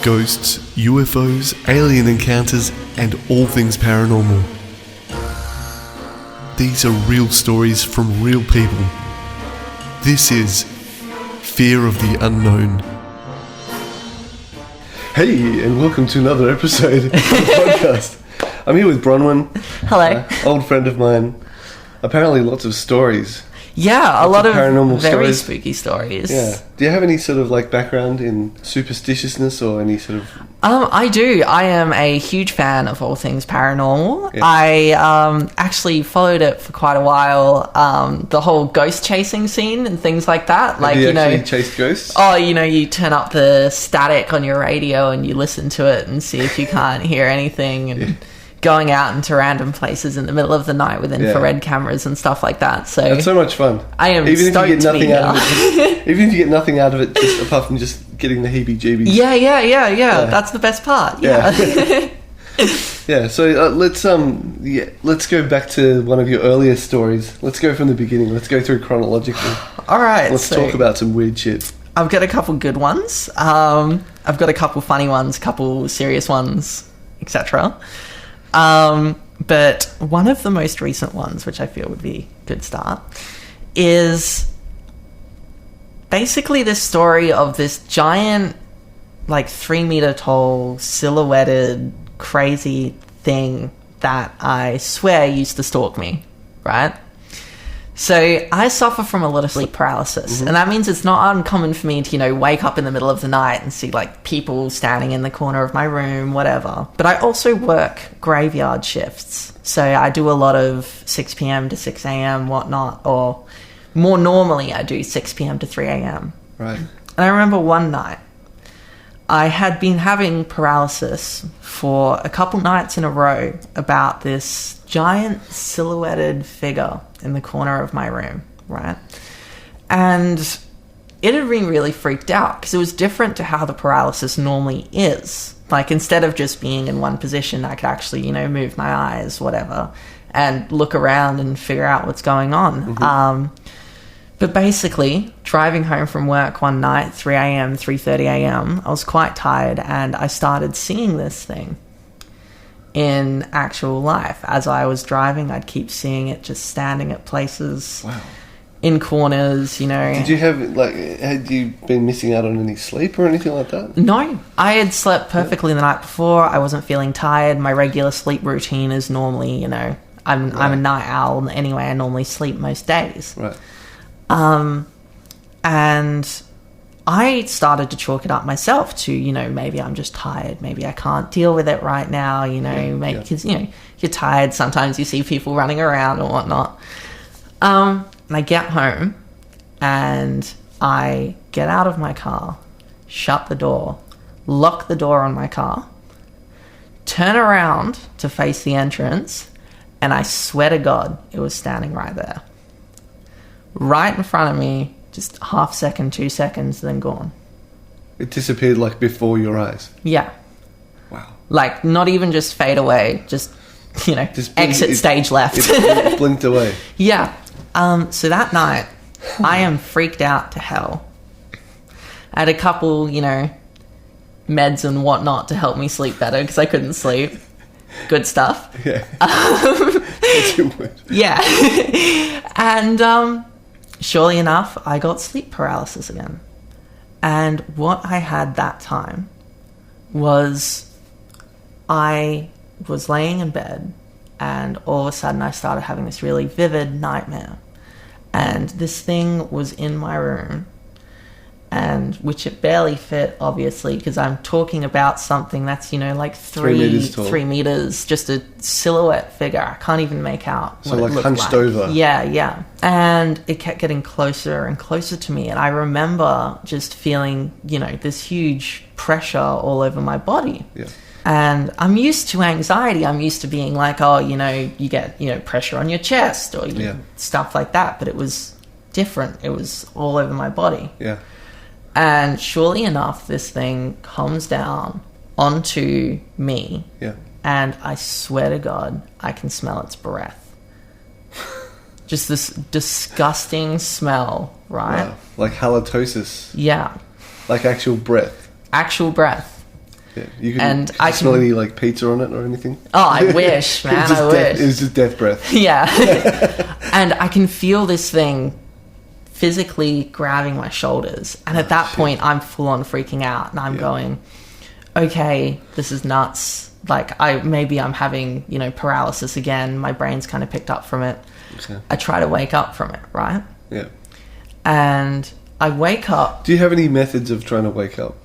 Ghosts, UFOs, alien encounters, and all things paranormal. These are real stories from real people. This is Fear of the Unknown. Hey, and welcome to another episode of the podcast. I'm here with Bronwen. Hello. Old friend of mine. Apparently lots of stories. Yeah, a lot of paranormal very stories. spooky stories. Yeah. Do you have any sort of like background in superstitiousness or any sort of... I do. I am a huge fan of all things paranormal. Yeah. I actually followed it for quite a while. The whole ghost chasing scene and things like that. Like, Have you you actually know, chased ghosts? oh, you know, you turn up the static on your radio and you listen to it and see if you can't hear anything and going out into random places in the middle of the night with infrared cameras and stuff like that. So It's so much fun. I am even stoked if you get nothing to be out of here. it, even if you get nothing out of it, just apart from just getting the heebie-jeebies. Yeah. That's the best part. Yeah. Yeah. So let's go back to one of your earlier stories. Let's go from the beginning. Let's go through chronologically. All right. Let's talk about some weird shit. I've got a couple good ones. I've got a couple funny ones, a couple serious ones, etc. But one of the most recent ones, which I feel would be a good start, is basically this story of this giant, like 3 meter tall, silhouetted, crazy thing that I swear used to stalk me, right? So I suffer from a lot of sleep paralysis, and that means it's not uncommon for me to, you know, wake up in the middle of the night and see like people standing in the corner of my room, whatever. But I also work graveyard shifts, so I do a lot of 6 p.m. to 6 a.m. whatnot, or more normally I do 6 p.m. to 3 a.m. Right. And I remember one night I had been having paralysis for a couple nights in a row about this giant silhouetted figure in the corner of my room, right? And it had been really freaked out because it was different to how the paralysis normally is. Like, instead of just being in one position, I could actually, you know, move my eyes, whatever, and look around and figure out what's going on. But basically, driving home from work one night, 3 a.m., 3:30 a.m., I was quite tired and I started seeing this thing in actual life. As I was driving, I'd keep seeing it just standing at places, in corners, you know. Did you have, like, had you been missing out on any sleep or anything like that? No, I had slept perfectly the night before. I wasn't feeling tired. My regular sleep routine is normally, you know, I'm a night owl anyway. I normally sleep most days. Right. And I started to chalk it up myself to, you know, maybe I'm just tired. Maybe I can't deal with it right now, you know, because, you know, you're tired. Sometimes you see people running around and whatnot. And I get home and I get out of my car, shut the door, lock the door on my car, turn around to face the entrance, and I swear to God, it was standing right there. Right in front of me, just half second, 2 seconds, then gone. It disappeared like before your eyes. Yeah. Wow. Like, not even just fade away, just, you know, exit stage left. It blinked away. Yeah. So that night, I am freaked out to hell. I had a couple, you know, meds and whatnot to help me sleep better because I couldn't sleep. Good stuff. Yeah. Yeah. And surely enough, I got sleep paralysis again. And what I had that time was I was laying in bed and all of a sudden I started having this really vivid nightmare. And this thing was in my room, and which it barely fit, obviously, because I'm talking about something that's, you know, like 3 meters tall. 3 meters, just a silhouette figure. I can't even make out so what like it looked hunched like. over. Yeah. And it kept getting closer and closer to me, and I remember just feeling, you know, this huge pressure all over my body. Yeah. And I'm used to anxiety. I'm used to being like, oh, you know, you get, you know, pressure on your chest or stuff like that. But it was different. It was all over my body. Yeah. And surely enough, this thing comes down onto me. Yeah. And I swear to God, I can smell its breath. Just this disgusting smell, right? Wow. Like halitosis. Yeah. Like actual breath. Actual breath. Yeah, you And can smell any like pizza on it or anything. Oh, I wish, man. I wish. It was just death breath. Yeah. And I can feel this thing physically grabbing my shoulders. And at that point, I'm full on freaking out. And I'm going, okay, this is nuts. Like, maybe I'm having, paralysis again. My brain's kind of picked up from it. Okay. I try to wake up from it, right? Yeah. And I wake up. Do you have any methods of trying to wake up?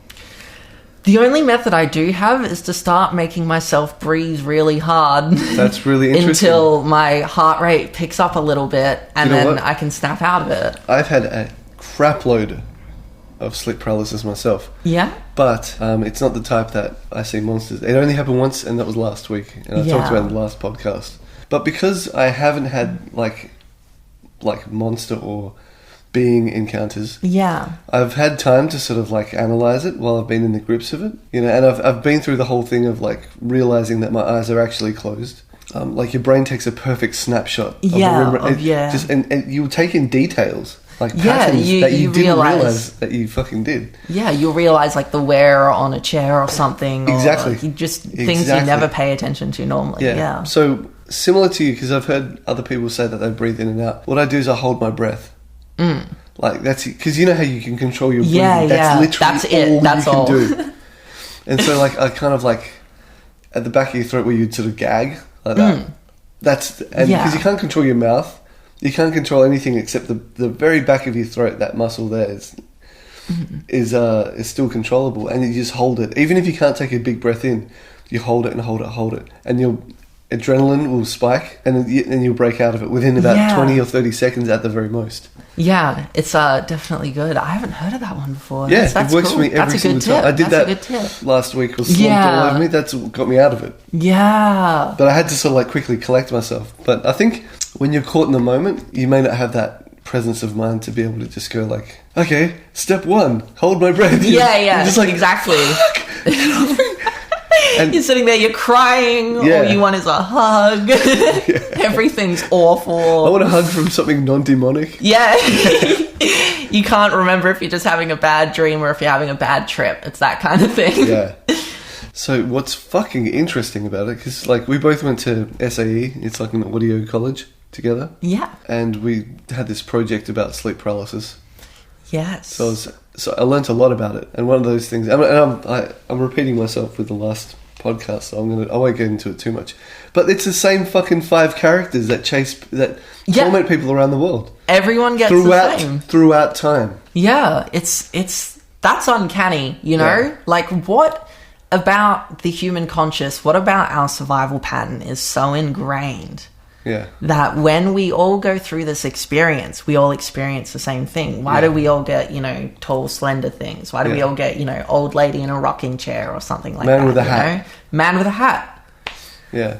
The only method I do have is to start making myself breathe really hard. That's really interesting. Until my heart rate picks up a little bit, and then I can snap out of it. I've had a crap load of sleep paralysis myself. Yeah? But it's not the type that I see monsters. It only happened once, and that was last week. And I talked about it in the last podcast. But because I haven't had, like monster or being encounters. Yeah. I've had time to sort of like analyze it while I've been in the grips of it, and I've been through the whole thing of like realizing that my eyes are actually closed. Like your brain takes a perfect snapshot. And you'll take in details like patterns that you didn't realize that you fucking did. Yeah, you'll realize like the wear on a chair or something. Exactly. Or things you never pay attention to normally. Yeah. So similar to you, because I've heard other people say that they breathe in and out. What I do is I hold my breath. Like that's because you know how you can control your breathing. That's literally all you can do. And so like I kind of like at the back of your throat where you'd sort of gag like that. Because you can't control your mouth, you can't control anything except the very back of your throat. That muscle there is still controllable, and you just hold it. Even if you can't take a big breath in, you hold it and hold it, and your adrenaline will spike, and then you'll break out of it within about 20 or 30 seconds at the very most. Yeah, it's definitely good. I haven't heard of that one before. Yeah, it works for me every single time. I did that last week. Was slumped all over me. That's what got me out of it. Yeah. But I had to sort of like quickly collect myself. But I think when you're caught in the moment, you may not have that presence of mind to be able to just go like, okay, step one, hold my breath. Yeah, you're just like, exactly. And you're sitting there, you're crying, all you want is a hug. Everything's awful. I want a hug from something non-demonic. Yeah. You can't remember if you're just having a bad dream or if you're having a bad trip. It's that kind of thing. Yeah. So what's fucking interesting about it, because like we both went to SAE, it's like an audio college together. Yeah. And we had this project about sleep paralysis. Yes. So I learnt a lot about it, and one of those things, and I'm repeating myself with the last podcast, so I won't get into it too much. But it's the same fucking 5 characters that torment people around the world. Everyone gets the same throughout time. Yeah, it's that's uncanny, you know? Yeah. Like, what about the human conscious? What about our survival pattern is so ingrained? Yeah. That when we all go through this experience, we all experience the same thing. Why do we all get, tall, slender things? Why do we all get, old lady in a rocking chair or something like that? Man with a hat. Man with a hat. Yeah.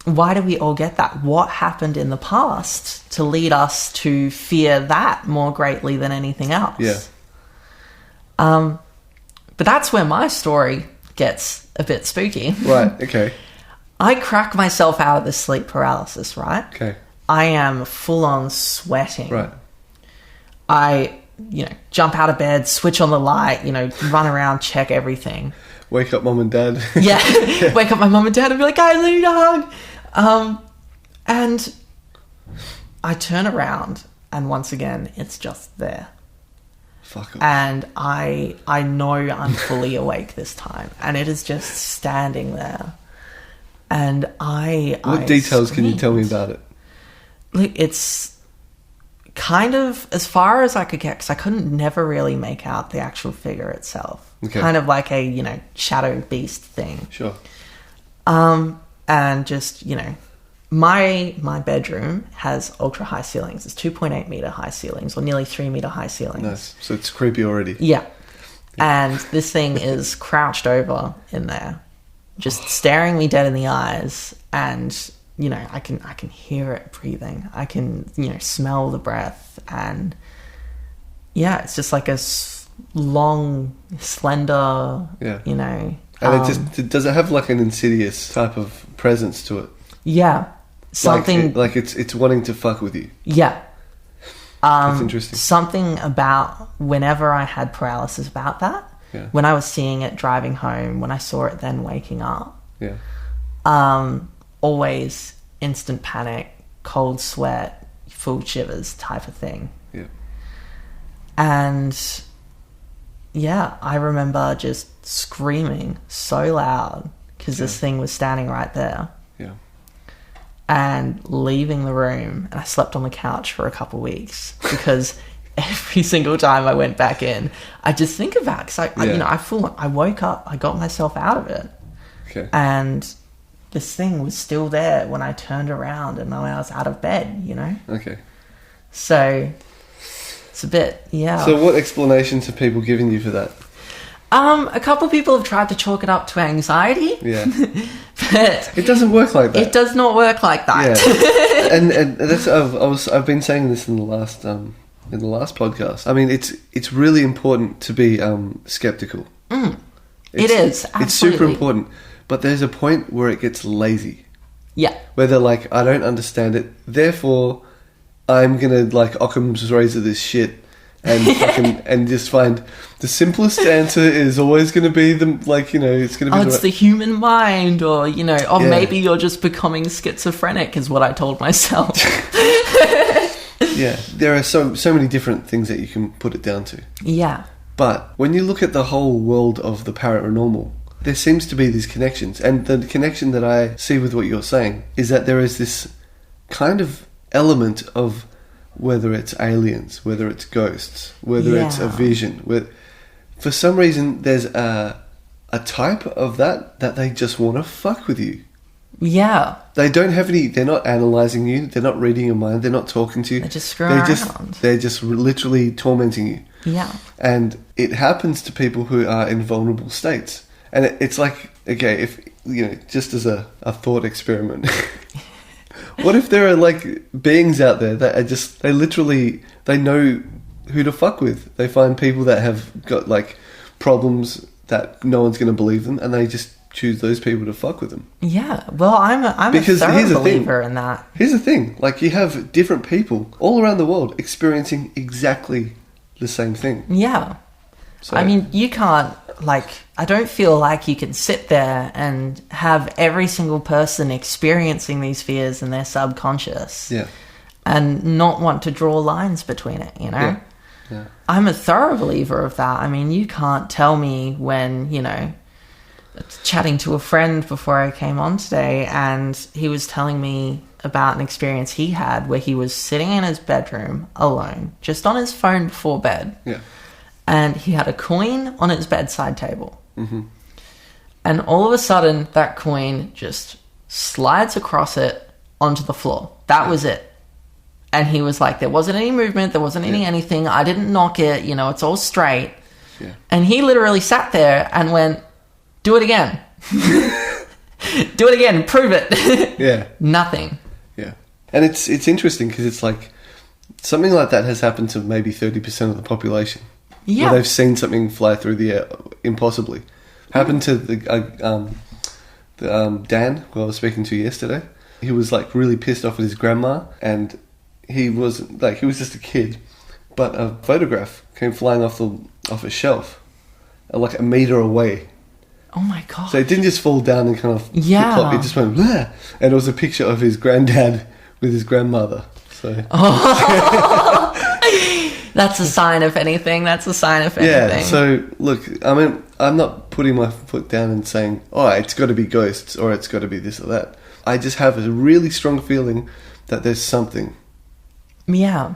Why do we all get that? What happened in the past to lead us to fear that more greatly than anything else? Yeah. But that's where my story gets a bit spooky. Right, okay. I crack myself out of the sleep paralysis, right? Okay. I am full on sweating. Right. I, jump out of bed, switch on the light, run around, check everything. Wake up mum and dad. Yeah. Wake up my mum and dad and be like, guys, I need a hug. And I turn around and once again, it's just there. Fuck off. And I know I'm fully awake this time. And it is just standing there. And What details can you tell me about it? Look, it's kind of as far as I could get, because I couldn't never really make out the actual figure itself. Okay. Kind of like a, shadow beast thing. Sure. And just, my bedroom has ultra high ceilings. It's 2.8 meter high ceilings, or nearly 3 meter high ceilings. Nice. So it's creepy already. Yeah. And this thing is crouched over in there, just staring me dead in the eyes, and I can hear it breathing. I can smell the breath, and it's just like a long, slender. Yeah. And does it have like an insidious type of presence to it? Yeah. Something like it's wanting to fuck with you. Yeah. That's interesting. Something about whenever I had paralysis about that. Yeah. When I was seeing it driving home, when I saw it then waking up. Yeah. Always instant panic, cold sweat, full shivers type of thing. Yeah. And yeah, I remember just screaming so loud because this thing was standing right there. Yeah. And leaving the room, and I slept on the couch for a couple of weeks because every single time I went back in, I just think about it because I woke up, I got myself out of it. Okay. And this thing was still there when I turned around and I was out of bed, Okay. So it's a bit, So what explanations have people given you for that? A couple of people have tried to chalk it up to anxiety. Yeah. But it doesn't work like that. It does not work like that. Yeah. and that's I've been saying this in the last podcast. I mean, it's really important to be skeptical. It is. Absolutely. It's super important. But there's a point where it gets lazy. Yeah. Where they're like, I don't understand it, therefore I'm gonna like Occam's razor this shit and fucking and just find the simplest answer is always gonna be it's gonna be it's the human mind, or maybe you're just becoming schizophrenic is what I told myself. Yeah. There are so many different things that you can put it down to. Yeah. But when you look at the whole world of the paranormal, there seems to be these connections. And the connection that I see with what you're saying is that there is this kind of element of whether it's aliens, whether it's ghosts, whether it's a vision. For some reason, there's a type of that they just want to fuck with you. Yeah. They don't have any... They're not analysing you. They're not reading your mind. They're not talking to you. They're just screwing around. They're just literally tormenting you. Yeah. And it happens to people who are in vulnerable states. And it's like, okay, if, just as a thought experiment, what if there are like beings out there that are just, they know who to fuck with. They find people that have got like problems that no one's going to believe them, and they just choose those people to fuck with them. Yeah, well, I'm a thorough believer in that. Here's the thing, like you have different people all around the world experiencing exactly the same thing. Yeah. So, I mean, you can't, I don't feel like you can sit there and have every single person experiencing these fears in their subconscious and not want to draw lines between it, Yeah. I'm a thorough believer of that. I mean, you can't tell me when, chatting to a friend before I came on today, and he was telling me about an experience he had where he was sitting in his bedroom alone, just on his phone before bed. Yeah. And he had a coin on his bedside table. Mm-hmm. And all of a sudden, that coin just slides across it onto the floor. That was it. And he was like, there wasn't any movement, there wasn't any anything. I didn't knock it, it's all straight. Yeah. And he literally sat there and went, do it again. Do it again, prove it. Yeah. Nothing. Yeah. And it's interesting because it's like something like that has happened to maybe 30% of the population. Yeah. Where they've seen something fly through the air impossibly. Happened to the Dan, who I was speaking to yesterday. He was like really pissed off at his grandma, and he was just a kid, but a photograph came flying off a shelf, like a meter away. Oh my god! So it didn't just fall down and kind of flip-flop, it just went bleh, and it was a picture of his granddad with his grandmother. So. That's a sign of anything. That's a sign of anything. Yeah, so, look, I mean, I'm not putting my foot down and saying, it's got to be ghosts or it's got to be this or that. I just have a really strong feeling that there's something. Yeah.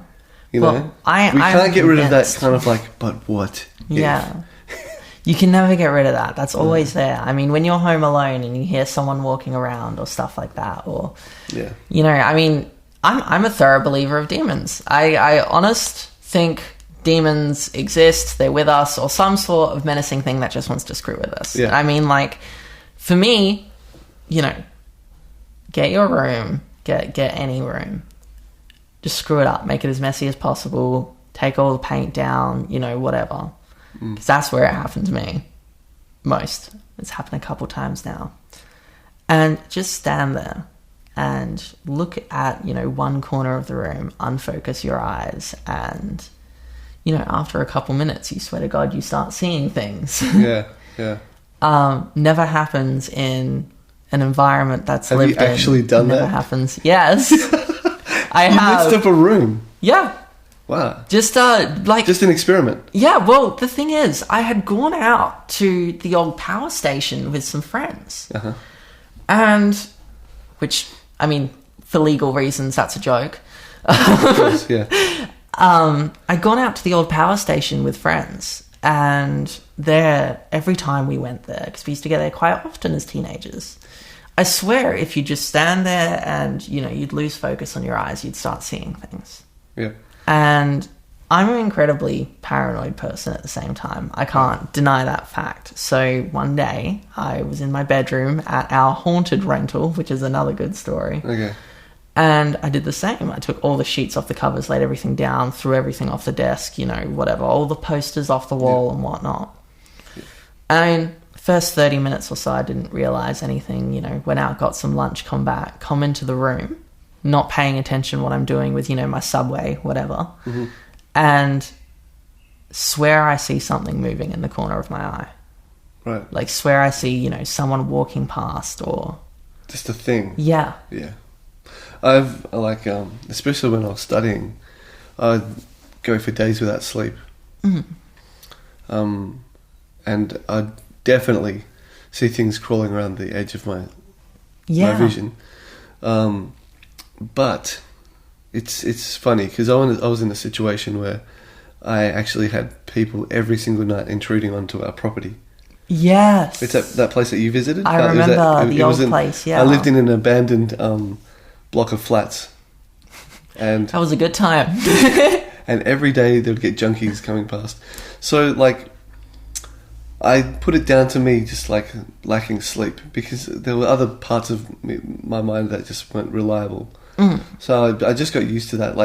We can't get rid of that kind of like, but what? Yeah. You can never get rid of that. That's always there. I mean, when you're home alone and you hear someone walking around or stuff like that, or, I mean, I'm a thorough believer of demons. I honest think demons exist, they're with us, or some sort of menacing thing that just wants to screw with us. I mean, for me, get your room, get any room, just screw it up, make it as messy as possible, take all the paint down, whatever, because that's where it happened to me most. It's happened a couple times now. And just stand there and look at, one corner of the room, unfocus your eyes, and, after a couple minutes, you swear to God, you start seeing things. Yeah, yeah. Never happens in an environment that's lived in. Have you actually done that? Never happens. Yes. I have. In the midst of a room? Yeah. Wow. Just just an experiment. Yeah, well, the thing is, I had gone out to the old power station with some friends. Uh-huh. And, which, I mean, for legal reasons, that's a joke. Of course, yeah. I'd gone out to the old power station with friends, and there, every time we went there, because we used to get there quite often as teenagers, I swear if you just stand there and, you'd lose focus on your eyes, you'd start seeing things. Yeah. And I'm an incredibly paranoid person at the same time. I can't deny that fact. So one day, I was in my bedroom at our haunted rental, which is another good story. Okay. And I did the same. I took all the sheets off the covers, laid everything down, threw everything off the desk, whatever, all the posters off the wall and whatnot. Yeah. And first 30 minutes or so, I didn't realise anything, went out, got some lunch, come back, come into the room, not paying attention what I'm doing with, my Subway, whatever, and swear I see something moving in the corner of my eye. Right. Like, swear I see, someone walking past or... Just a thing. Yeah. Yeah. I've, especially when I was studying, I'd go for days without sleep. Mm-hmm. And I'd definitely see things crawling around the edge of my vision. But it's funny because I was in a situation where I actually had people every single night intruding onto our property. Yes. It's that place that you visited? I remember the old place, yeah. I lived in an abandoned block of flats. And that was a good time. And every day they would get junkies coming past. So, I put it down to me just, lacking sleep because there were other parts of my mind that just weren't reliable. Mm. So I just got used to that,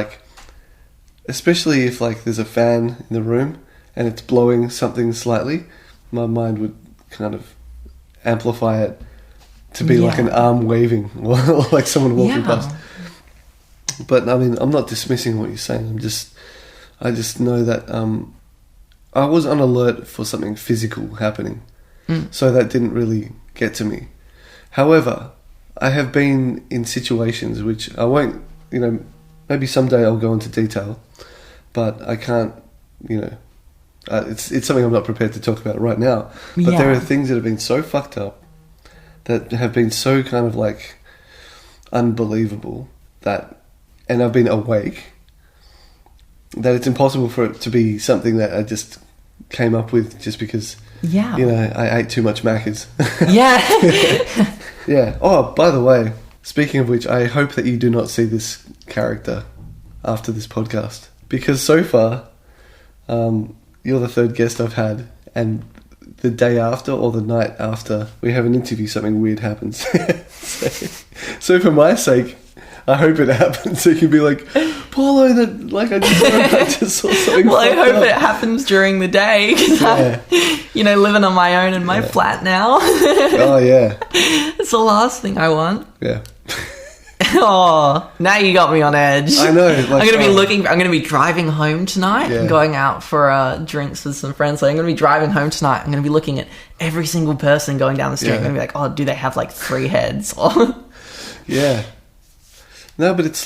especially if, there's a fan in the room and it's blowing something slightly, my mind would kind of amplify it to be like an arm waving or like someone walking past. But, I mean, I'm not dismissing what you're saying. I just know that I was on alert for something physical happening. So that didn't really get to me. However, I have been in situations which I won't, maybe someday I'll go into detail, but I can't, it's something I'm not prepared to talk about right now. But there are things that have been so fucked up that have been so kind of unbelievable and I've been awake, that it's impossible for it to be something that I just came up with just because, I ate too much Maccas. Yeah. Yeah. Oh, by the way, speaking of which, I hope that you do not see this character after this podcast, because so far, you're the third guest I've had, and the day after or the night after we have an interview, something weird happens. So for my sake, I hope it happens. So you can be like, Paulo, I just saw something. Well, I hope it happens during the day because I'm, living on my own in my flat now. Oh yeah, it's the last thing I want. Yeah. Oh, now you got me on edge. I know. I'm going to be driving home tonight and going out for drinks with some friends. So I'm going to be driving home tonight. I'm going to be looking at every single person going down the street. I'm going to be like, oh, do they have 3 heads? Yeah. No, but it's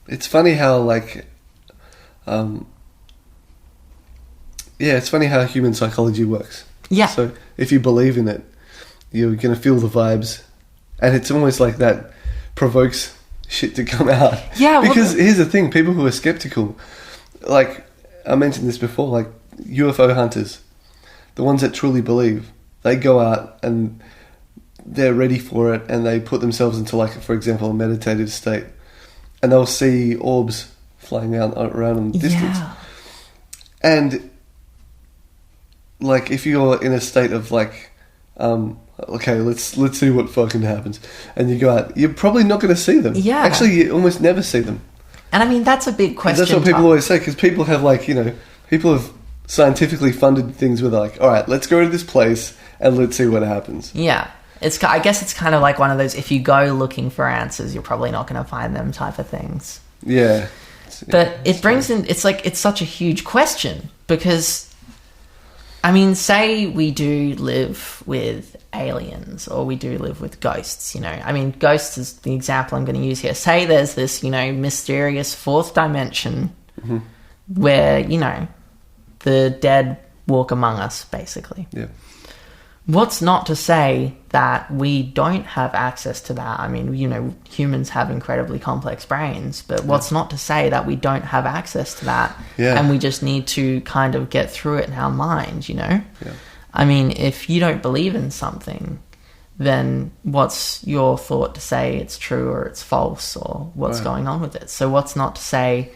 it's funny how it's funny how human psychology works. Yeah. So if you believe in it, you're going to feel the vibes, and it's almost like that provokes shit to come out. Yeah. Because here's the thing, people who are skeptical, I mentioned this before, UFO hunters, the ones that truly believe, they go out and they're ready for it, and they put themselves into for example, a meditative state, and they'll see orbs flying out around in the distance. Yeah. And if you're in a state of okay, let's see what fucking happens, and you go out, you're probably not going to see them. Yeah. Actually, you almost never see them. And I mean, that's a big question. That's what people always say, because people have people have scientifically funded things with all right, let's go to this place and let's see what happens. Yeah. I guess it's kind of like one of those, if you go looking for answers, you're probably not going to find them type of things. Yeah. But it brings in, it's like, it's such a huge question because, I mean, say we do live with aliens or we do live with ghosts, you know. I mean, ghosts is the example I'm going to use here. Say there's this, you know, mysterious fourth dimension where, you know, the dead walk among us, basically. Yeah. What's not to say that we don't have access to that? I mean, you know, humans have incredibly complex brains, but what's not to say that we don't have access to that? Yeah. And we just need to kind of get through it in our mind, you know? Yeah. I mean, if you don't believe in something, then what's your thought to say it's true or it's false or what's going on with it? So what's not to say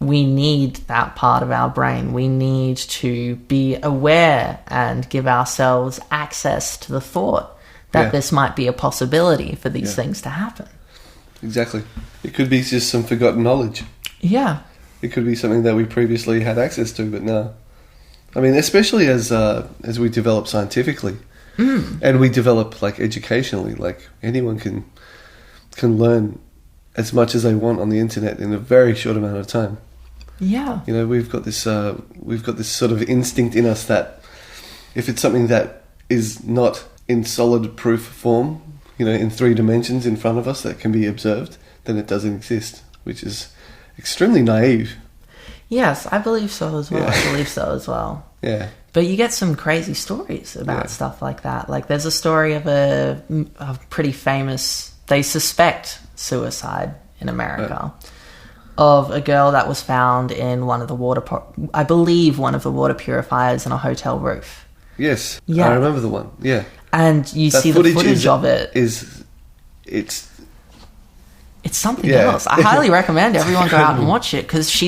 we need that part of our brain? We need to be aware and give ourselves access to the thought that this might be a possibility for these things to happen. Exactly. It could be just some forgotten knowledge. Yeah. It could be something that we previously had access to, but now... I mean, especially as we develop scientifically and we develop, like, educationally, like, anyone can learn as much as they want on the internet in a very short amount of time. Yeah. You know, we've got this sort of instinct in us that if it's something that is not in solid proof form, you know, in 3 dimensions in front of us that can be observed, then it doesn't exist, which is extremely naive. Yes, I believe so as well. I believe so as well. Yeah. But you get some crazy stories about stuff like that. Like, there's a story of a pretty famous, they suspect suicide in America, of a girl that was found in one of the water purifiers in a hotel roof. Yes, I remember the one. Yeah, and you see the footage of it. It's something else. I highly recommend everyone go out and watch it because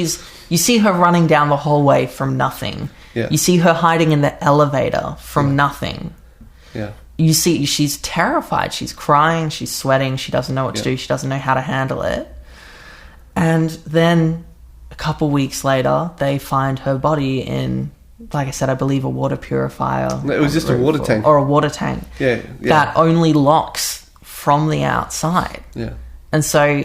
you see her running down the hallway from nothing. Yeah. You see her hiding in the elevator from nothing. Yeah. You see she's terrified. She's crying. She's sweating. She doesn't know what to do. She doesn't know how to handle it. And then a couple weeks later, they find her body in, like I said, I believe a water purifier. It was just a water tank. Or a water tank. Yeah. That only locks from the outside. Yeah. And so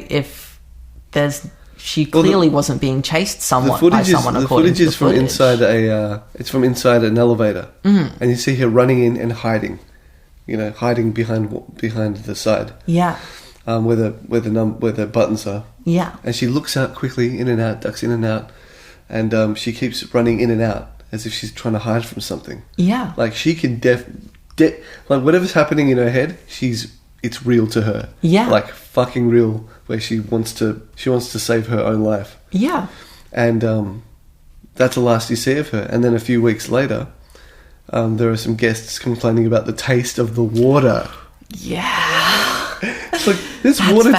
she clearly wasn't being chased somewhat by someone according to the footage. It's from inside an elevator. And you see her running in and hiding. You know, hiding behind the side. Yeah. Where the buttons are. Yeah. And she looks out quickly, in and out, ducks in and out, and she keeps running in and out as if she's trying to hide from something. Yeah. Like, she can like, whatever's happening in her head, it's real to her. Yeah. Like, fucking real, where she wants to save her own life. Yeah. And that's the last you see of her. And then a few weeks later, there are some guests complaining about the taste of the water. Yeah. It's like, this water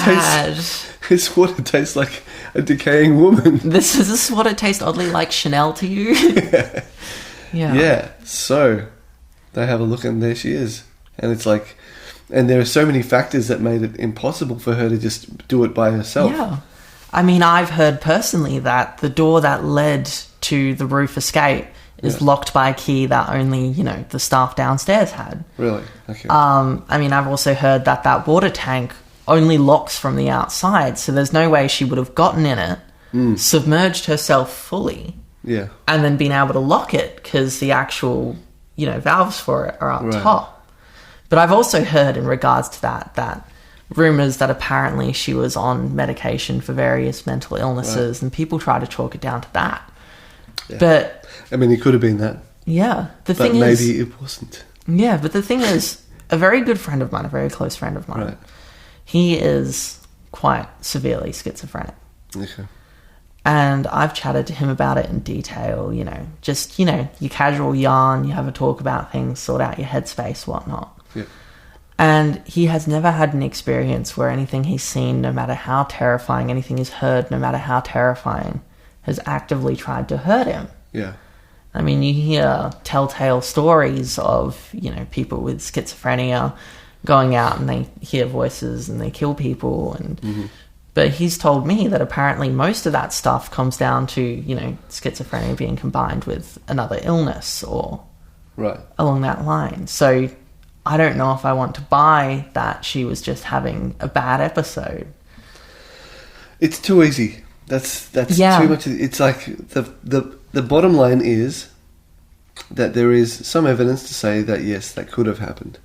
tastes like a decaying woman. This water tastes oddly like Chanel to you. Yeah. So they have a look and there she is. And it's like, and there are so many factors that made it impossible for her to just do it by herself. Yeah. I mean, I've heard personally that the door that led to the roof escape is locked by a key that only, you know, the staff downstairs had. Really? Okay. I mean, I've also heard that water tank only locks from the outside, so there's no way she would have gotten in it, submerged herself fully, and then been able to lock it because the actual, you know, valves for it are up top. But I've also heard in regards to that rumours that apparently she was on medication for various mental illnesses, and people try to chalk it down to that. Yeah. But I mean, it could have been that. Yeah. But maybe it wasn't. Yeah, but the thing is, a very good friend of mine, a very close friend of mine, he is quite severely schizophrenic. Okay. And I've chatted to him about it in detail, you know, just, you know, your casual yarn, you have a talk about things, sort out your headspace, whatnot. Yeah. And he has never had an experience where anything he's seen, no matter how terrifying, anything he's heard, no matter how terrifying, has actively tried to hurt him. Yeah. I mean, you hear telltale stories of, you know, people with schizophrenia going out and they hear voices and they kill people. And but he's told me that apparently most of that stuff comes down to, you know, schizophrenia being combined with another illness or along that line. So I don't know if I want to buy that she was just having a bad episode. It's too easy. That's too much. It's like the bottom line is that there is some evidence to say that yes, that could have happened.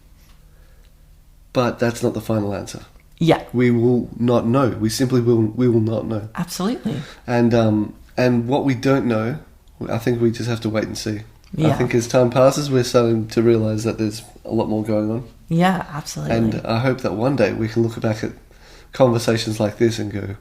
But that's not the final answer. Yeah. We will not know. We simply will not know. Absolutely. And what we don't know, I think we just have to wait and see. Yeah. I think as time passes, we're starting to realise that there's a lot more going on. Yeah, absolutely. And I hope that one day we can look back at conversations like this and go,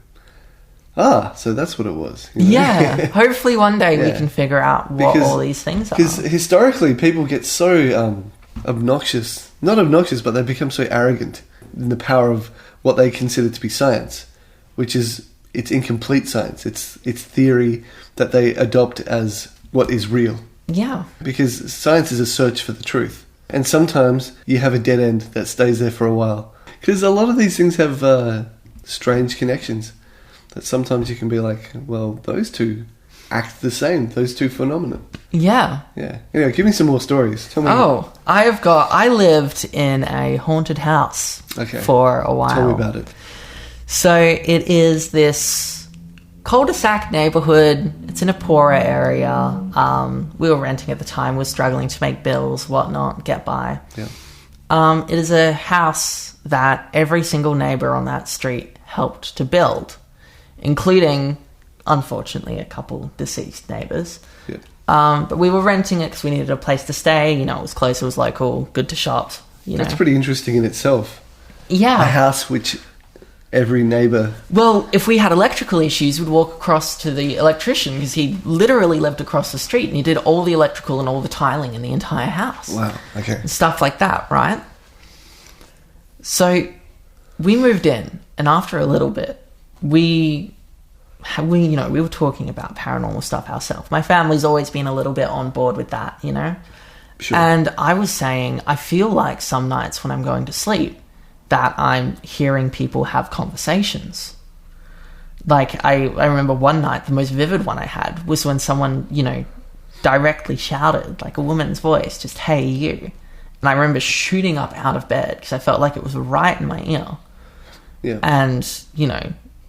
so that's what it was. You know? Yeah, hopefully one day we can figure out what all these things are. Because historically, people get so obnoxious. Not obnoxious, but they become so arrogant in the power of what they consider to be science, which is, it's incomplete science. It's theory that they adopt as what is real. Yeah. Because science is a search for the truth. And sometimes you have a dead end that stays there for a while. Because a lot of these things have strange connections. That sometimes you can be like, well, those two act the same. Those two phenomena. Yeah. Yeah. Anyway, give me some more stories. Tell me. I lived in a haunted house for a while. Tell me about it. So it is this cul-de-sac neighborhood. It's in a poorer area. We were renting at the time. We were struggling to make bills, whatnot, get by. Yeah. It is a house that every single neighbor on that street helped to build, including, unfortunately, a couple deceased neighbors. Yeah. But we were renting it because we needed a place to stay. You know, it was close, it was local, good to shop. That's pretty interesting in itself. Yeah. A house which every neighbour... Well, if we had electrical issues, we'd walk across to the electrician because he literally lived across the street and he did all the electrical and all the tiling in the entire house. Wow, okay. And stuff like that, right? So we moved in, and after a little bit, we were talking about paranormal stuff ourselves. My family's always been a little bit on board with that, you know? Sure. And I was saying, I feel like some nights when I'm going to sleep that I'm hearing people have conversations. Like, I remember one night, the most vivid one I had was when someone, directly shouted, like a woman's voice, just, "Hey, you." And I remember shooting up out of bed because I felt like it was right in my ear. Yeah. And,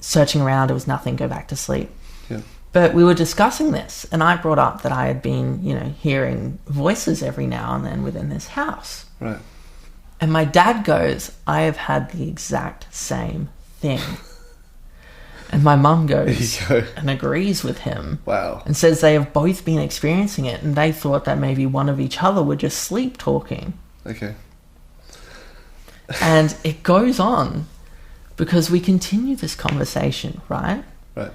searching around, it was nothing, go back to sleep. Yeah. But we were discussing this, and I brought up that I had been, hearing voices every now and then within this house. Right. And my dad goes, "I have had the exact same thing." And my mum goes and agrees with him. Wow. And says they have both been experiencing it, and they thought that maybe one of each other were just sleep talking. Okay. And it goes on because we continue this conversation, right? Right.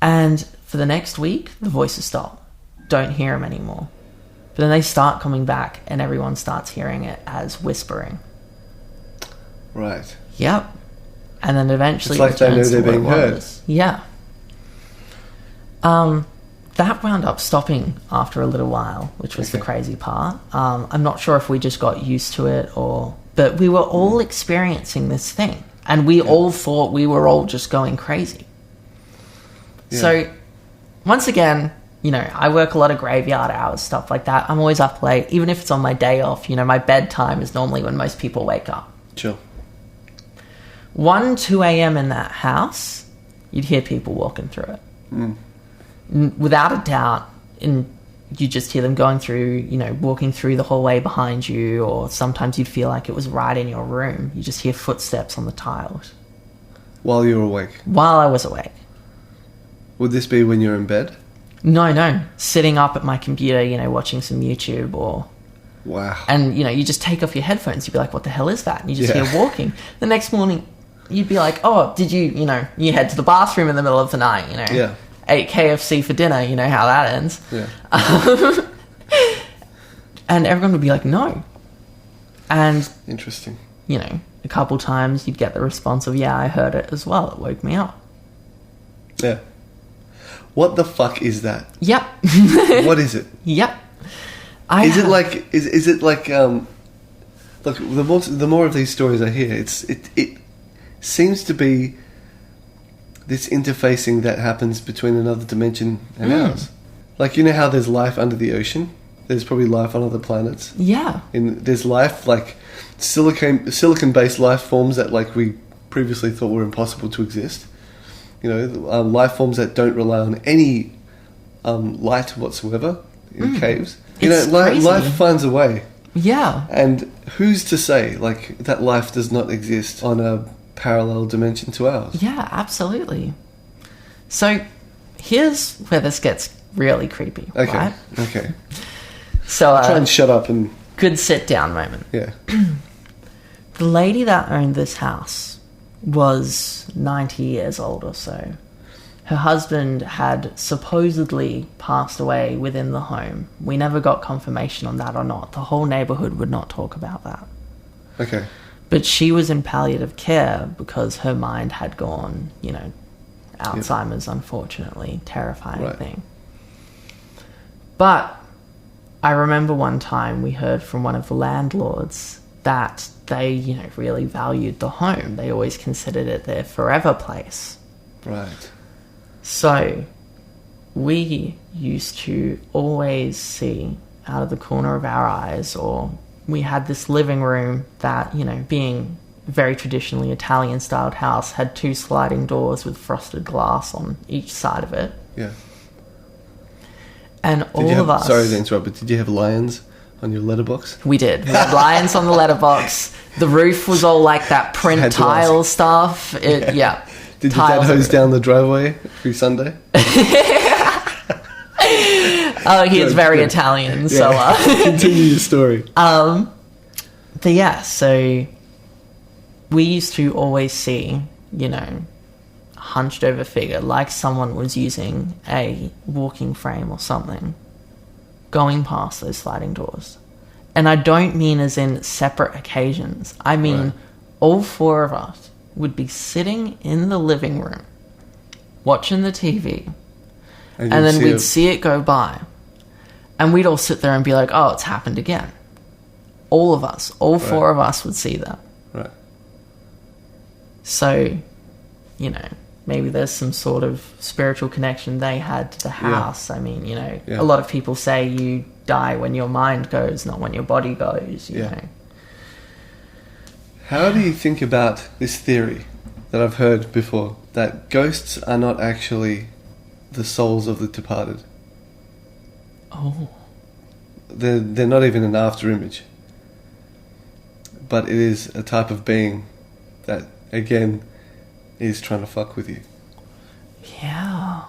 And for the next week, the voices stop. Don't hear them anymore. But then they start coming back, and everyone starts hearing it as whispering. Right. Yep. And then eventually... It's like they know they're being heard. Yeah. That wound up stopping after a little while, which was the crazy part. I'm not sure if we just got used to it but we were all experiencing this thing. And we all thought we were all just going crazy. Yeah. So, once again, I work a lot of graveyard hours, stuff like that. I'm always up late. Even if it's on my day off, my bedtime is normally when most people wake up. Sure. 1, 2 a.m. in that house, you'd hear people walking through it. Mm. Without a doubt, you just hear them going through, walking through the hallway behind you, or sometimes you'd feel like it was right in your room. You just hear footsteps on the tiles. While you were awake? While I was awake. Would this be when you're in bed? No. Sitting up at my computer, watching some YouTube or... Wow. And, you just take off your headphones. You'd be like, what the hell is that? And you just hear walking. The next morning, you'd be like, oh, did you, you head to the bathroom in the middle of the night, Yeah. Ate KFC for dinner, you know how that ends. Yeah. And everyone would be like, no. And... Interesting. A couple times you'd get the response of, yeah, I heard it as well. It woke me up. Yeah. What the fuck is that? Yep. What is it? Yep. Is it like look, the more of these stories I hear, it seems to be this interfacing that happens between another dimension and ours. Like, how there's life under the ocean? There's probably life on other planets. Yeah. And there's life, like silicon-based life forms that, like, we previously thought were impossible to exist. life forms that don't rely on any light whatsoever in caves. Life finds a way. Yeah. And who's to say, like, that life does not exist on a parallel dimension to ours? Yeah, absolutely. So, here's where this gets really creepy, okay. right? Okay. So, I'll try and shut up and... Good sit-down moment. Yeah. The lady that owned this house was 90 years old or so. Her husband had supposedly passed away within the home. We never got confirmation on that or not. The whole neighborhood would not talk about that. Okay. But she was in palliative care because her mind had gone, Alzheimer's, unfortunately. Terrifying thing. But I remember one time we heard from one of the landlords that they, really valued the home. They always considered it their forever place. Right. So we used to always see out of the corner of our eyes, or we had this living room that, being a very traditionally Italian-styled house, had 2 sliding doors with frosted glass on each side of it. Yeah. And all of us... Sorry to interrupt, but did you have lions on your letterbox? We did. We had lions on the letterbox. The roof was all like that print tile stuff. Yeah. Did your dad hose down the driveway every Sunday? Oh, he is very Italian, so... Continue your story. But yeah, so we used to always see, hunched over figure, like someone was using a walking frame or something, going past those sliding doors. And I don't mean as in separate occasions. I mean, all 4 of us would be sitting in the living room, watching the TV, and then we'd see it go by. And we'd all sit there and be like, oh, it's happened again. All of us, all 4 of us would see that. Right. So, maybe there's some sort of spiritual connection they had to the house. Yeah. I mean, a lot of people say you die when your mind goes, not when your body goes, you know. How do you think about this theory that I've heard before, that ghosts are not actually the souls of the departed? Oh. They're not even an after image. But it is a type of being that, again, is trying to fuck with you. Yeah.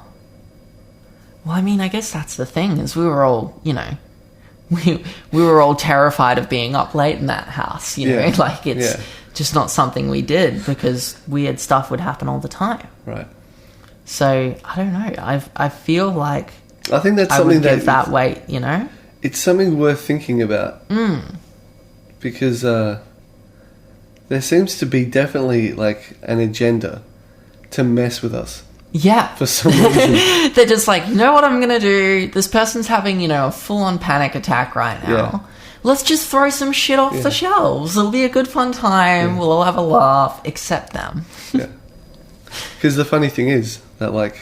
Well, I mean, I guess that's the thing, is we were all, we were all terrified of being up late in that house, like it's just not something we did because weird stuff would happen all the time. Right. So, I don't know. I feel like I think that's something would give that weight, It's something worth thinking about. Because there seems to be definitely like an agenda to mess with us. Yeah. For some reason. They're just like, you know what I'm going to do? This person's having, a full-on panic attack right now. Yeah. Let's just throw some shit off the shelves. It'll be a good fun time. Yeah. We'll all have a laugh, except them. Yeah. Because the funny thing is that, like,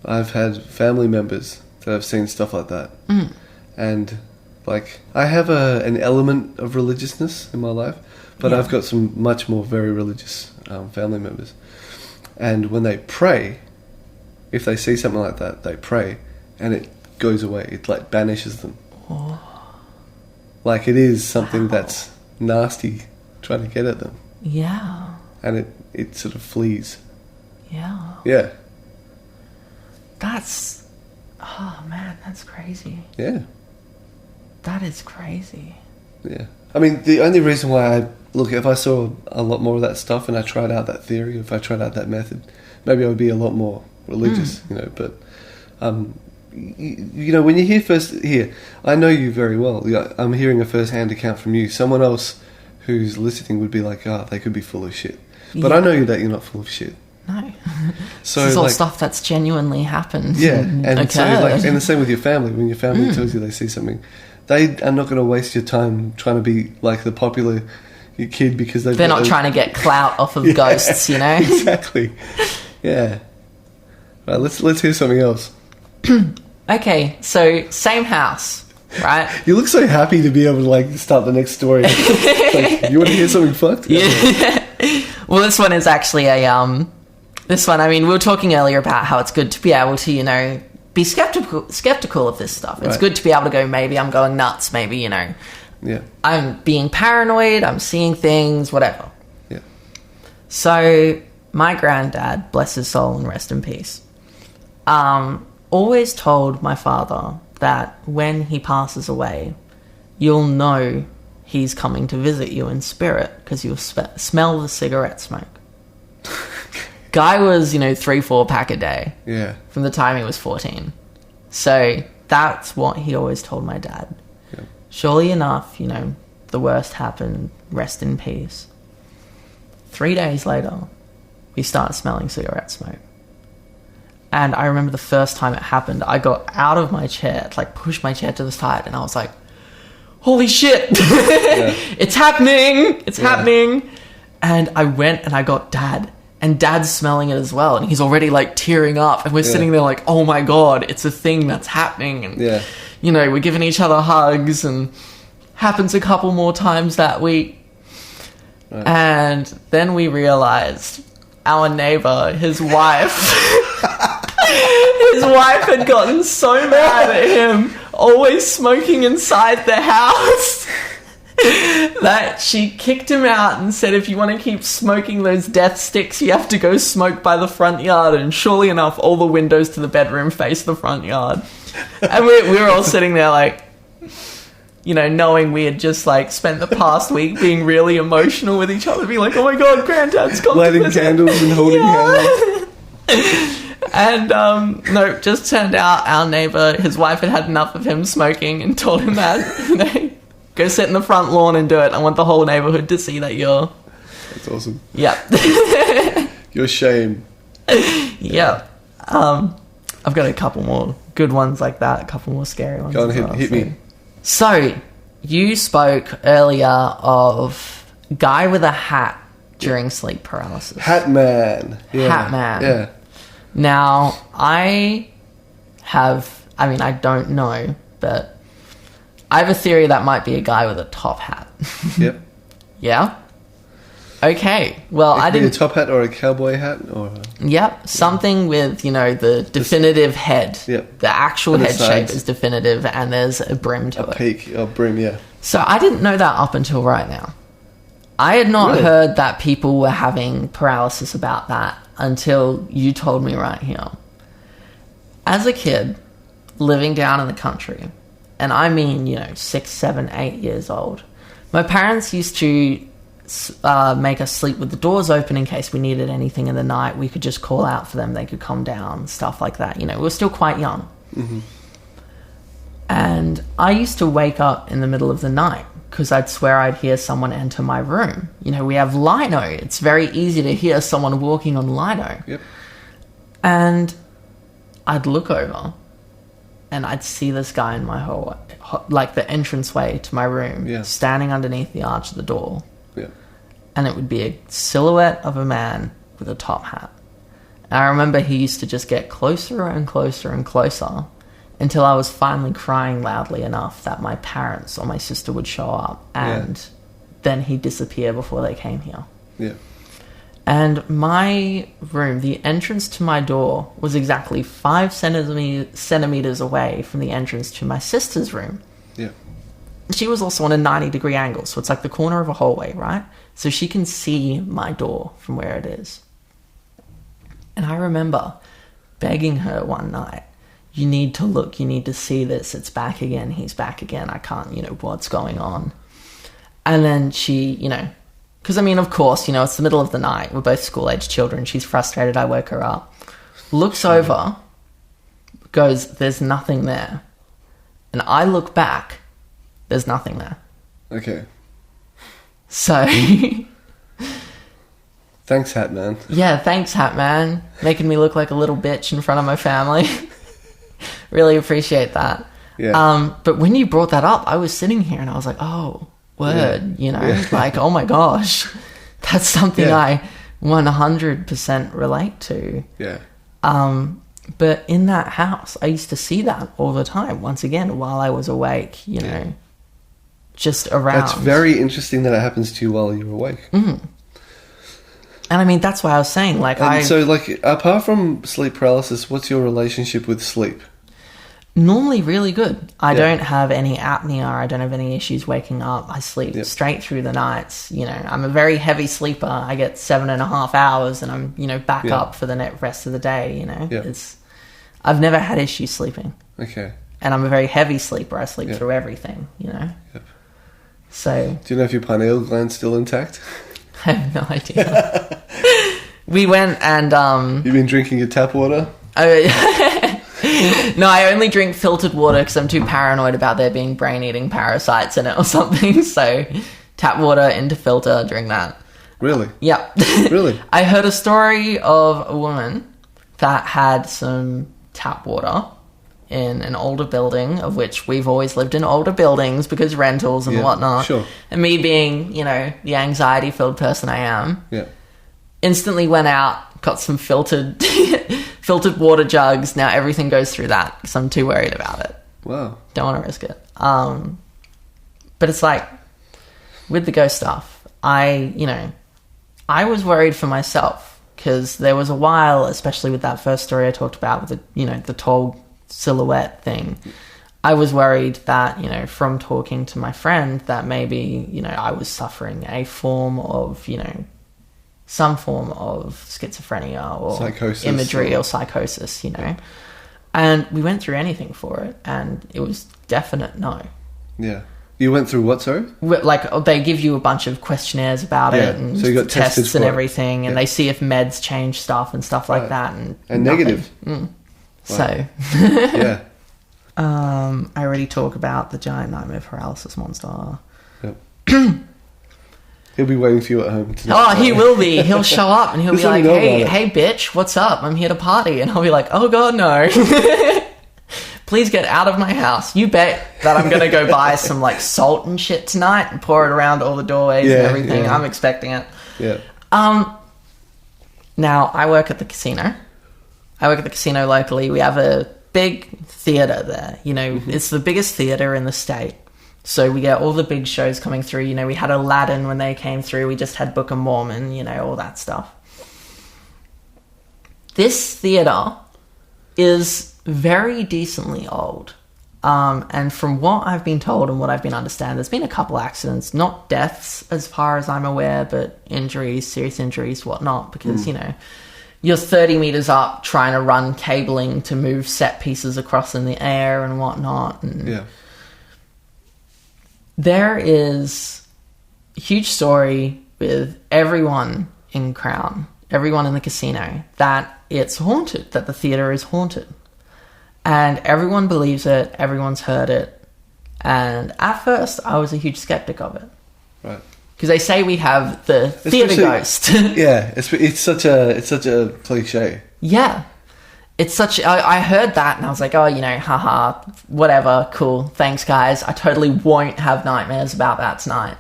I've had family members that have seen stuff like that. And, like, I have an element of religiousness in my life, but I've got some much more very religious family members. And when they pray, if they see something like that, they pray, and it goes away. It, like, banishes them. Oh. Like, it is something that's nasty trying to get at them. Yeah. And it sort of flees. Yeah. Yeah. That's... Oh, man, that's crazy. Yeah. That is crazy. Yeah. I mean, the only reason why if I saw a lot more of that stuff and I tried out that theory, if I tried out that method, maybe I would be a lot more religious, but... when you hear I know you very well. I'm hearing a first-hand account from you. Someone else who's listening would be like, they could be full of shit. But I know that you're not full of shit. No. So this is all stuff that's genuinely happened. Yeah, and so and the same with your family. When your family tells you they see something, they are not going to waste your time trying to be like the popular kid because they're not trying to get clout off of ghosts, Exactly. Yeah. Right, let's hear something else. Okay, so same house, right? You look so happy to be able to start the next story. Like, you want to hear something fucked? Yeah. Well, this one is actually a This one, I mean, we were talking earlier about how it's good to be able to, you know, be skeptical of this stuff. It's good to be able to go, maybe I'm going nuts, maybe, you know, I'm being paranoid, I'm seeing things, whatever. Yeah. So my granddad, bless his soul and rest in peace, always told my father that when he passes away, you'll know he's coming to visit you in spirit because you'll smell the cigarette smoke. Guy was, you know, 3-4 pack a day. Yeah. From the time he was 14. So that's what he always told my dad. Yeah. Surely enough, you know, the worst happened. Rest in peace. 3 days later, we started smelling cigarette smoke. And I remember the first time it happened, I got out of my chair, like pushed my chair to the side, and I was like, holy shit, it's happening, it's happening. And I went and I got Dad, and Dad's smelling it as well, and he's already like tearing up, and we're sitting there like, oh my God, it's a thing that's happening. And, you know, we're giving each other hugs, and happens a couple more times that week. Right. And then we realized our neighbor, his wife, his wife had gotten so mad at him, always smoking inside the house, that she kicked him out and said, if you want to keep smoking those death sticks, you have to go smoke by the front yard. And surely enough, all the windows to the bedroom face the front yard. And we were all sitting there like, you know, knowing we had just like spent the past week being really emotional with each other, being like, oh my God, Granddad's come lighting candles and holding hands. And no, just turned out our neighbor, his wife had enough of him smoking and told him that, you know, go sit in the front lawn and do it. I want the whole neighborhood to see that you're... That's awesome. Yeah. You're shame. Yeah. I've got a couple more good ones like that, a couple more scary ones. Go on, hit me. So, you spoke earlier of guy with a hat during sleep paralysis. Hat man. Yeah. Hat man. Yeah. Now, I don't know, but I have a theory that might be a guy with a top hat. Yep. Yeah? Okay. Well, I didn't... Be a top hat or a cowboy hat? Or Yep. Something with, you know, the definitive head. Yep. The actual head shape is definitive, and there's a brim to it. A peak, a brim, yeah. So I didn't know that up until right now. I had not heard that people were having paralysis about that until you told me right here. As a kid, living down in the country, and I mean, you know, 6, 7, 8 years old, my parents used to make us sleep with the doors open in case we needed anything in the night. We could just call out for them. They could come down, stuff like that. You know, we were still quite young. Mm-hmm. And I used to wake up in the middle of the night because I'd swear I'd hear someone enter my room. You know, we have lino. It's very easy to hear someone walking on lino. Yep. And I'd look over and I'd see this guy in my hallway, like the entranceway to my room, standing underneath the arch of the door. Yeah. And it would be a silhouette of a man with a top hat. And I remember he used to just get closer and closer and closer until I was finally crying loudly enough that my parents or my sister would show up, and then he'd disappear before they came here. Yeah. And my room, the entrance to my door, was exactly 5 centimeters away from the entrance to my sister's room. Yeah. She was also on a 90-degree angle, so it's like the corner of a hallway, right? So she can see my door from where it is. And I remember begging her one night, you need to look, you need to see this, it's back again, he's back again, I can't, you know, what's going on? And then she, you know, because I mean, of course, you know, it's the middle of the night, we're both school-aged children, she's frustrated, I woke her up, looks over, goes, there's nothing there. And I look back, there's nothing there. Okay. So... Thanks, Hat Man. Yeah, thanks, Hat Man. Making me look like a little bitch in front of my family. Really appreciate that. Yeah. But when you brought that up, I was sitting here and I was like, oh, word, you know, like, oh my gosh, that's something I 100% relate to. Yeah. But in that house, I used to see that all the time, once again, while I was awake, you know, just around. That's very interesting that it happens to you while you're awake. Mm. And I mean, that's why I was saying, like, So, like, apart from sleep paralysis, what's your relationship with sleep? Normally really good. I don't have any apnea. I don't have any issues waking up. I sleep straight through the nights. You know, I'm a very heavy sleeper. I get 7.5 hours and I'm, you know, back up for the rest of the day, you know. I've never had issues sleeping. Okay. And I'm a very heavy sleeper. I sleep through everything, you know. Yep. So... Do you know if your pineal gland's still intact? I have no idea. We went and... You've been drinking your tap water? No, I only drink filtered water because I'm too paranoid about there being brain-eating parasites in it or something. So tap water into filter, drink that. Really? Yeah. Really? I heard a story of a woman that had some tap water in an older building, of which we've always lived in older buildings because rentals and whatnot. Sure. And me being, you know, the anxiety-filled person I am, instantly went out, got some filtered water jugs. Now everything goes through that because I'm too worried about it. Wow. Don't want to risk it. But it's like, with the ghost stuff, I was worried for myself because there was a while, especially with that first story I talked about with the tall silhouette thing, I was worried that, you know, from talking to my friend that maybe, you know, I was suffering a form of, you know, some form of schizophrenia or psychosis or psychosis, you know. And we went through anything for it and it was definite no. Yeah. You went through what, sorry? Like, they give you a bunch of questionnaires about it and so you got tests and everything, and they see if meds change stuff and stuff like that. And negative. Wow. So, yeah. I already talk about the giant nightmare paralysis monster. Yep. He'll be waiting for you at home tonight. Oh, he will be. He'll show up and he'll be like, hey, bitch, what's up? I'm here to party. And I'll be like, oh, God, no. Please get out of my house. You bet that I'm going to go buy some, like, salt and shit tonight and pour it around all the doorways and everything. Yeah. I'm expecting it. Yeah. Now, I work at the casino. I work at the casino locally. We have a big theatre there. You know, it's the biggest theatre in the state. So we get all the big shows coming through. You know, we had Aladdin when they came through. We just had Book of Mormon, you know, all that stuff. This theatre is very decently old. And from what I've been told and what I've been understanding, there's been a couple accidents, not deaths as far as I'm aware, but injuries, serious injuries, whatnot, because, you know, you're 30 meters up trying to run cabling to move set pieces across in the air and whatnot. And there is a huge story with everyone in Crown, everyone in the casino, that it's haunted, that the theatre is haunted. And everyone believes it, everyone's heard it. And at first, I was a huge skeptic of it. Right. Because they say we have the theatre ghost. Yeah, it's such a cliche. Yeah. It's such... I heard that and I was like, oh, you know, haha, whatever, cool, thanks, guys. I totally won't have nightmares about that tonight.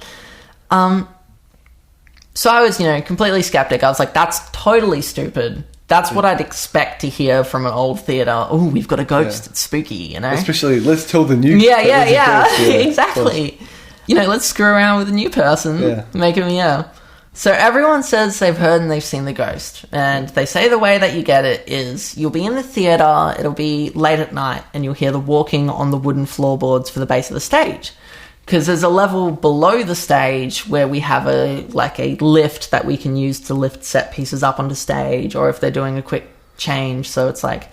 So I was, you know, completely skeptic. I was like, that's totally stupid. That's what I'd expect to hear from an old theatre. Oh, we've got a ghost. It's spooky, you know? Especially, let's tell the new... Yeah. Exactly. You know, let's screw around with a new person. Make them, So everyone says they've heard and they've seen the ghost. And they say the way that you get it is you'll be in the theatre, it'll be late at night, and you'll hear the walking on the wooden floorboards for the base of the stage. Because there's a level below the stage where we have a lift that we can use to lift set pieces up onto stage, or if they're doing a quick change. So it's like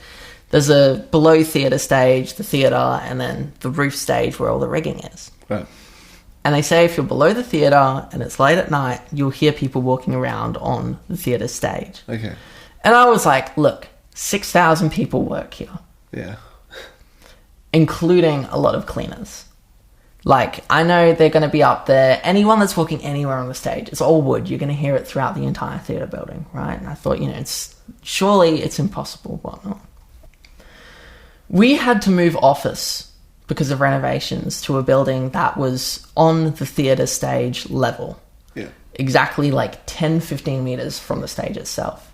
there's a below theatre stage, the theatre, and then the roof stage where all the rigging is. Right. And they say if you're below the theatre and it's late at night, you'll hear people walking around on the theatre stage. Okay. And I was like, look, 6,000 people work here. Yeah. Including a lot of cleaners. Like, I know they're going to be up there. Anyone that's walking anywhere on the stage, it's all wood. You're going to hear it throughout the entire theatre building, right? And I thought, you know, surely it's impossible, whatnot. We had to move office because of renovations to a building that was on the theatre stage level. Yeah. Exactly like 10, 15 meters from the stage itself.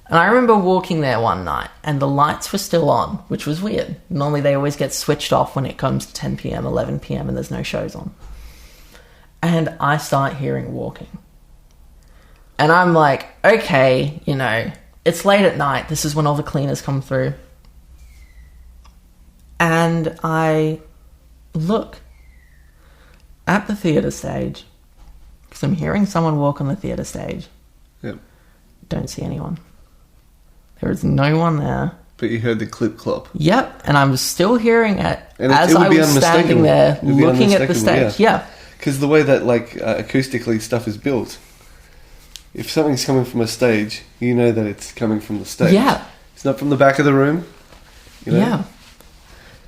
And I remember walking there one night and the lights were still on, which was weird. Normally they always get switched off when it comes to 10 p.m, 11 p.m, and there's no shows on. And I start hearing walking. And I'm like, okay, you know, it's late at night. This is when all the cleaners come through. And I look at the theatre stage because I'm hearing someone walk on the theatre stage. Yep. Don't see anyone. There is no one there. But you heard the clip clop. Yep, and I'm still hearing it as I was standing there looking at the stage. Yeah. Because the way that acoustically stuff is built, if something's coming from a stage, you know that it's coming from the stage. Yeah. It's not from the back of the room. You know? Yeah.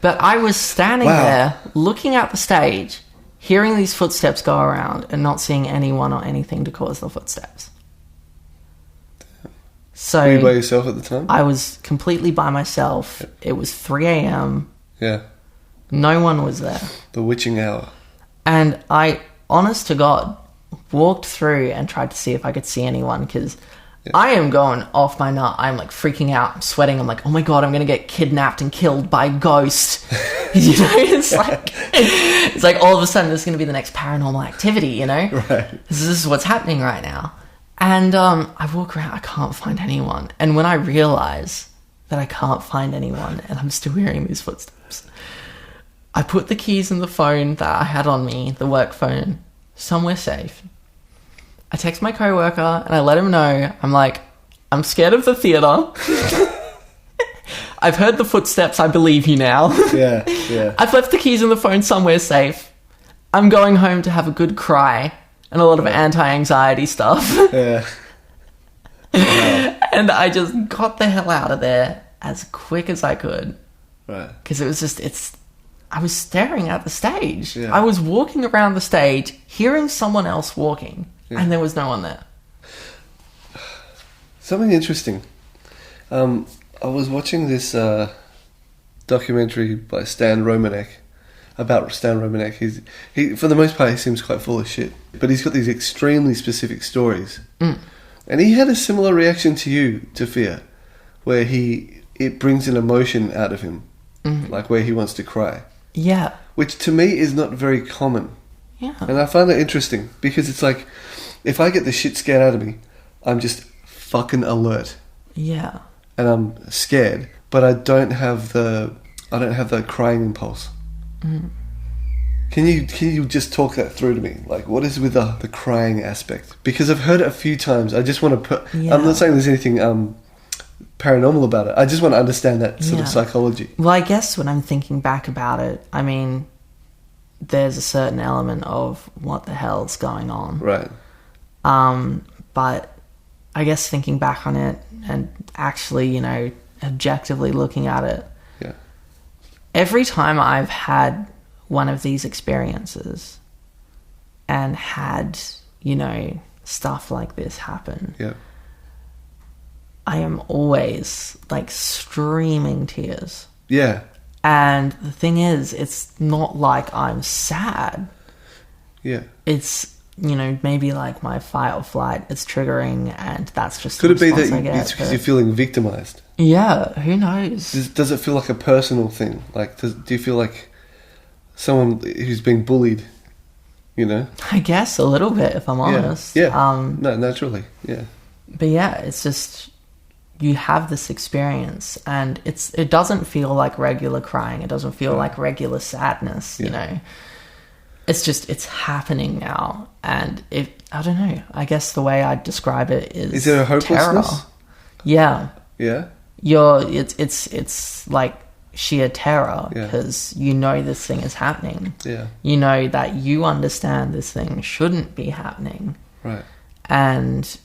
But I was standing there looking at the stage, hearing these footsteps go around and not seeing anyone or anything to cause the footsteps. So were you by yourself at the time? I was completely by myself. Yep. It was 3 a.m. Yeah. No one was there. The witching hour. And I, honest to God, walked through and tried to see if I could see anyone because I am going off my nut. I'm like freaking out. I'm sweating. I'm like, oh my God, I'm going to get kidnapped and killed by a ghost. You know, it's like all of a sudden this is going to be the next paranormal activity, you know? Right. This is what's happening right now. And I walk around, I can't find anyone. And when I realize that I can't find anyone and I'm still hearing these footsteps, I put the keys in the phone that I had on me, the work phone, somewhere safe. I text my coworker and I let him know. I'm like, I'm scared of the theatre. I've heard the footsteps. I believe you now. Yeah. I've left the keys in the phone somewhere safe. I'm going home to have a good cry and a lot of anti-anxiety stuff. Yeah. Wow. And I just got the hell out of there as quick as I could. Right. Because it was just, I was staring at the stage. Yeah. I was walking around the stage, hearing someone else walking, and there was no one there. Something interesting. I was watching this documentary by Stan Romanek, about Stan Romanek. He for the most part, he seems quite full of shit. But he's got these extremely specific stories. Mm. And he had a similar reaction to you, to fear, where it brings an emotion out of him. Mm-hmm. Like where he wants to cry. Yeah. Which to me is not very common. Yeah. And I find that interesting because it's like, if I get the shit scared out of me, I'm just fucking alert. Yeah. And I'm scared, but I don't have the crying impulse. Mm. Can you just talk that through to me? Like, what is with the crying aspect? Because I've heard it a few times. I just want to put... Yeah. I'm not saying there's anything paranormal about it. I just want to understand that sort of psychology. Well, I guess when I'm thinking back about it, I mean, there's a certain element of what the hell's going on. Right. But I guess thinking back on it and actually, you know, objectively looking at it, every time I've had one of these experiences and had, you know, stuff like this happen, I am always like streaming tears. Yeah. And the thing is, it's not like I'm sad. Yeah. It's, you know, maybe like my fight or flight is triggering and that's just... Could it be that it's because you're feeling victimized? Yeah, who knows? Does it feel like a personal thing? Like, do you feel like someone who's being bullied, you know? I guess a little bit, if I'm honest. Yeah. No, naturally, yeah. But yeah, it's just... you have this experience and it doesn't feel like regular crying. It doesn't feel like regular sadness, you know. It's happening now. And I don't know. I guess the way I'd describe it is there a hopelessness? Terror. Yeah. Yeah. It's like sheer terror because you know this thing is happening. Yeah. You know that you understand this thing shouldn't be happening. Right. And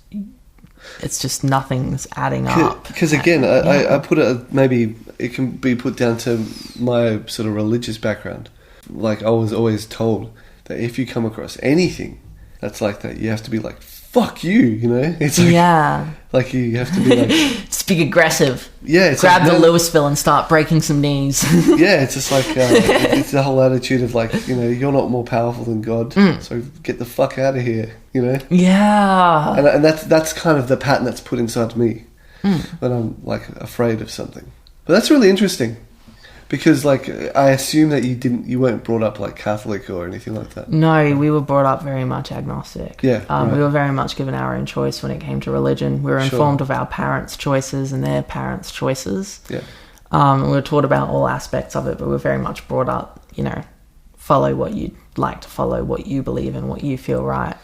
it's just nothing's adding up. Because again, I put it, maybe it can be put down to my sort of religious background. Like, I was always told that if you come across anything that's like that, you have to be like, fuck you know? It's like, like you have to be like... Speak aggressive. Yeah. It's grab the Louisville and start breaking some knees. Yeah, it's just like, it's the whole attitude of like, you know, you're not more powerful than God, so get the fuck out of here, you know? Yeah. And that's kind of the pattern that's put inside me when I'm like afraid of something. But that's really interesting Because, like, I assume that you weren't brought up like Catholic or anything like that. No, we were brought up very much agnostic. Yeah, right. We were very much given our own choice when it came to religion. We were informed of our parents' choices and their parents' choices. Yeah. We were taught about all aspects of it, but we were very much brought up, follow what you'd like to follow, what you believe in, what you feel right.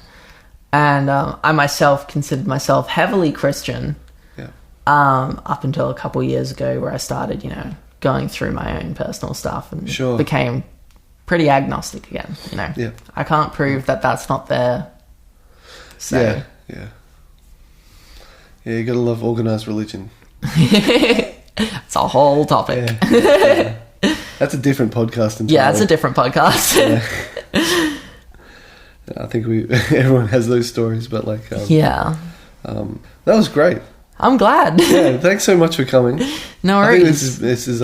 And I myself considered myself heavily Christian up until a couple of years ago, where I started, going through my own personal stuff and became pretty agnostic again. Yeah. I can't prove that that's not there. So. Yeah. You gotta love organised religion. It's a whole topic. Yeah. That's a different podcast entirely. Yeah, it's a different podcast. I think everyone has those stories, but like that was great. I'm glad. Yeah, thanks so much for coming. No worries. I think this is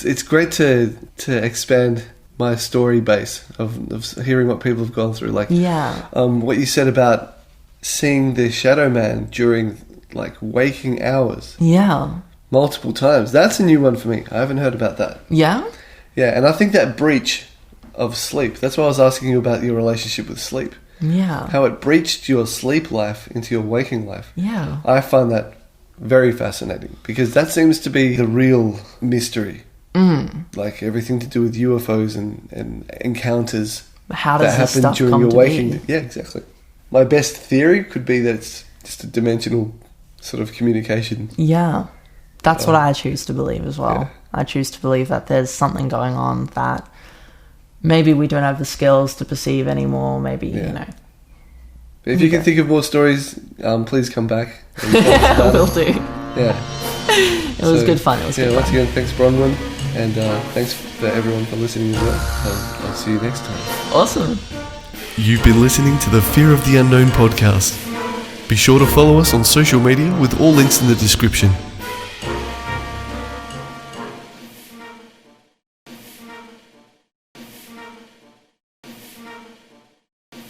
it's great to expand my story base of hearing what people have gone through. Like what you said about seeing the shadow man during like waking hours. Yeah. Multiple times. That's a new one for me. I haven't heard about that. Yeah? Yeah, and I think that breach of sleep, that's why I was asking you about your relationship with sleep. Yeah. How it breached your sleep life into your waking life. Yeah. I find that very fascinating because that seems to be the real mystery. Like everything to do with UFOs and encounters How does that happen stuff during come your to waking. be? Yeah, exactly. My best theory could be that it's just a dimensional sort of communication. Yeah. That's what I choose to believe as well. Yeah. I choose to believe that there's something going on that maybe we don't have the skills to perceive anymore. Maybe, But if you can think of more stories, please come back. Will do. Yeah. It was good fun. Once again, thanks, Bronwen. And thanks for everyone for listening as well. I'll see you next time. Awesome. You've been listening to the Fear of the Unknown podcast. Be sure to follow us on social media with all links in the description.